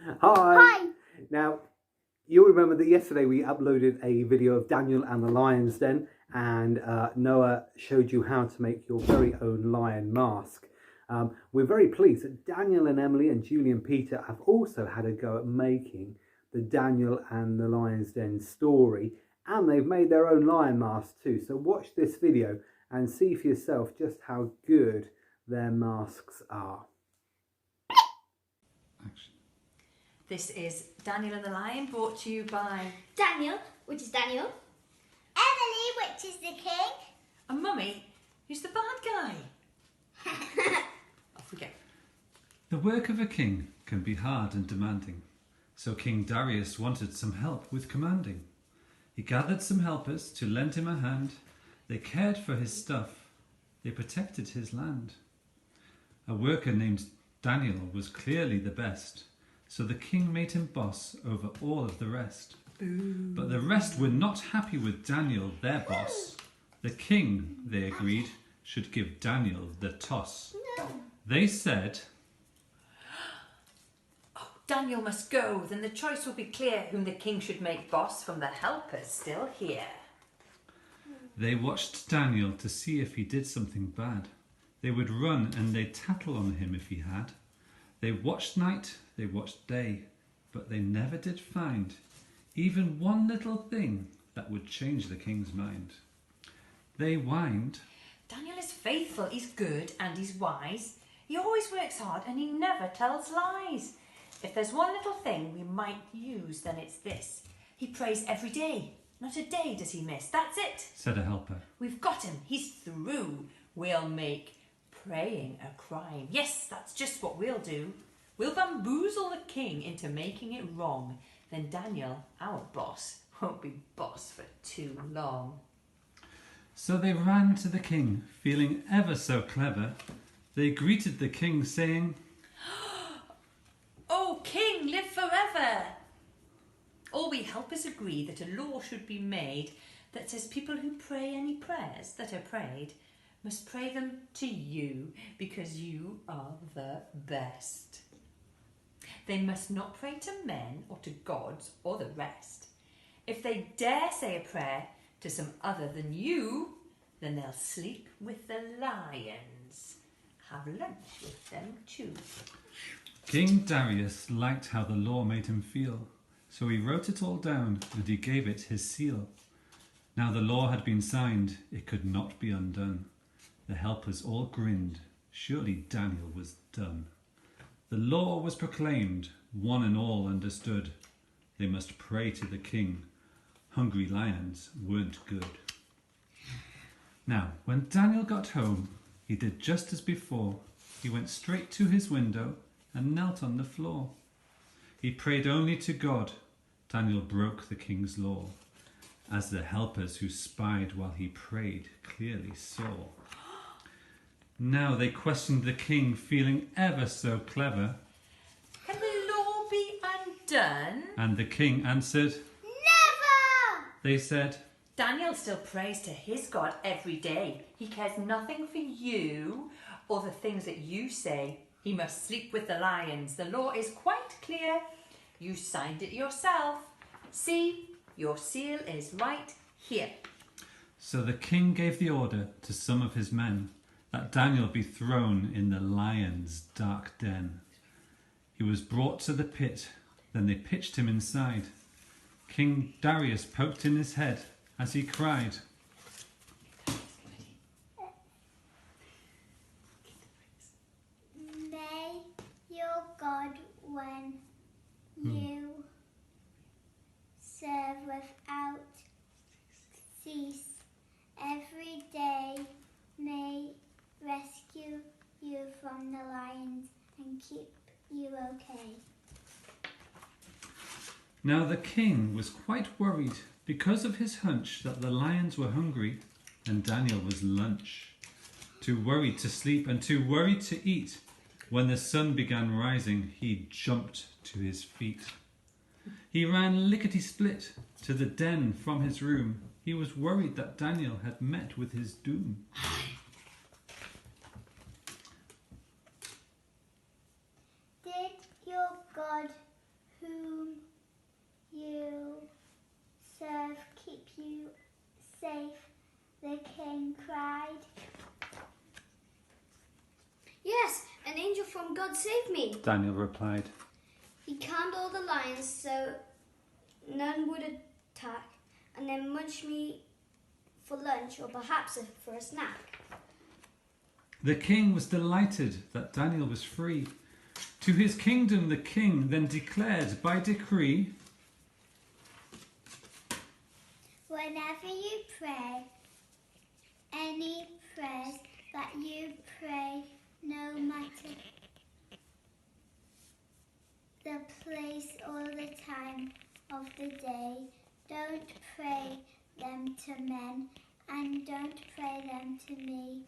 Hi. Hi. Now, you'll remember that yesterday we uploaded a video of Daniel and the Lion's Den, and Noah showed you how to make your very own lion mask. We're very pleased that Daniel and Emily and Julie and Peter have also had a go at making the Daniel and the Lion's Den story, and they've made their own lion mask too. So watch this video and see for yourself just how good their masks are. Action. This is Daniel and the Lion, brought to you by Daniel, which is Daniel. Emily, which is the king. a mummy who's the bad guy. Off we go. The work of a king can be hard and demanding, so King Darius wanted some help with commanding. He gathered some helpers to lend him a hand. They cared for his stuff. They protected his land. A worker named Daniel was clearly the best, so the king made him boss over all of the rest. But the rest were not happy with Daniel, their boss. The king, they agreed, should give Daniel the toss. They said, Daniel must go, then the choice will be clear whom the king should make boss from the helpers still here. they watched Daniel to see if he did something bad. They would run and they'd tattle on him if he had. They watched night, they watched day, but they never did find even one little thing that would change the king's mind. They whined, Daniel is faithful, he's good and he's wise. He always works hard and he never tells lies. If there's one little thing we might use, then it's this. He prays every day. Not a day does he miss. That's it. said a helper. We've got him. He's through. We'll make praying a crime. Yes, that's just what we'll do. We'll bamboozle the king into making it wrong. Then Daniel, our boss, won't be boss for too long. So they ran to the king, feeling ever so clever. They greeted the king, saying, Oh, king, live forever! All we helpers agree that a law should be made that says people who pray any prayers that are prayed must pray them to you because you are the best. They must not pray to men or to gods or the rest. If they dare say a prayer to some other than you, then they'll sleep with the lions. Have lunch with them too. King Darius liked how the law made him feel, so he wrote it all down and he gave it his seal. Now the law had been signed, it could not be undone. The helpers all grinned, surely Daniel was done. The law was proclaimed, one and all understood. They must pray to the king. Hungry lions weren't good. Now, when Daniel got home, he did just as before. He went straight to his window and knelt on the floor. He prayed only to God. Daniel broke the king's law, as the helpers who spied while he prayed clearly saw. Now they questioned the king, feeling ever so clever. Can the law be undone? And the king answered, Never! they said, Daniel still prays to his God every day. He cares nothing for you or the things that you say. He must sleep with the lions. The law is quite clear. You signed it yourself. See, your seal is right here. So the king gave the order to some of his men that Daniel be thrown in the lion's dark den. He was brought to the pit, then they pitched him inside. King Darius poked in his head as he cried, May your God, when you serve without cease, every day may rescue you from the lions and keep you okay. Now the king was quite worried because of his hunch that the lions were hungry and Daniel was lunch. Too worried to sleep and too worried to eat. When the sun began rising, he jumped to his feet. He ran lickety-split to the den from his room. He was worried that Daniel had met with his doom. Did your God you safe, the king cried. Yes, an angel from God saved me. Daniel replied. He calmed all the lions so none would attack, and then munched me for lunch or perhaps for a snack. The king was delighted that Daniel was free. To his kingdom the king then declared by decree, Whenever you pray, any prayers that you pray, no matter the place or the time of the day, don't pray them to men and don't pray them to me.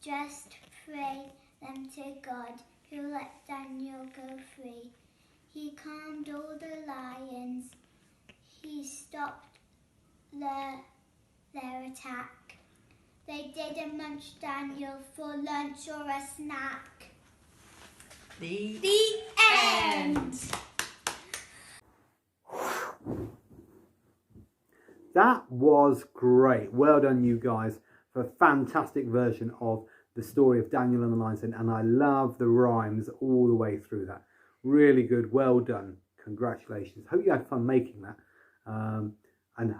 Just pray them to God, who let Daniel go free. He calmed all the lions. He stopped their attack. They didn't munch Daniel for lunch or a snack. The end. That was great. Well done, you guys, for a fantastic version of the story of Daniel and the Lion's Den. And I love the rhymes all the way through that. Really good. Well done. Congratulations. Hope you had fun making that. And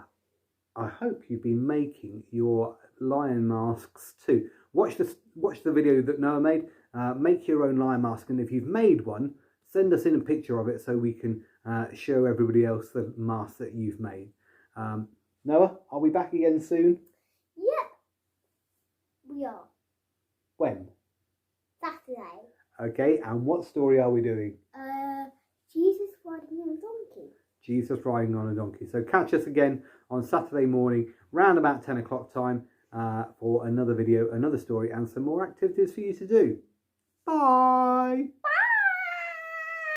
I hope you've been making your lion masks too. Watch the video that Noah made. Make your own lion mask. And if you've made one, send us in a picture of it so we can show everybody else the mask that you've made. Noah, are we back again soon? Yep, we are. When? Saturday. Okay, and what story are we doing? Jesus riding on a donkey. Jesus riding on a donkey. So catch us again on Saturday morning, round about 10 o'clock time, for another video, another story, and some more activities for you to do. Bye!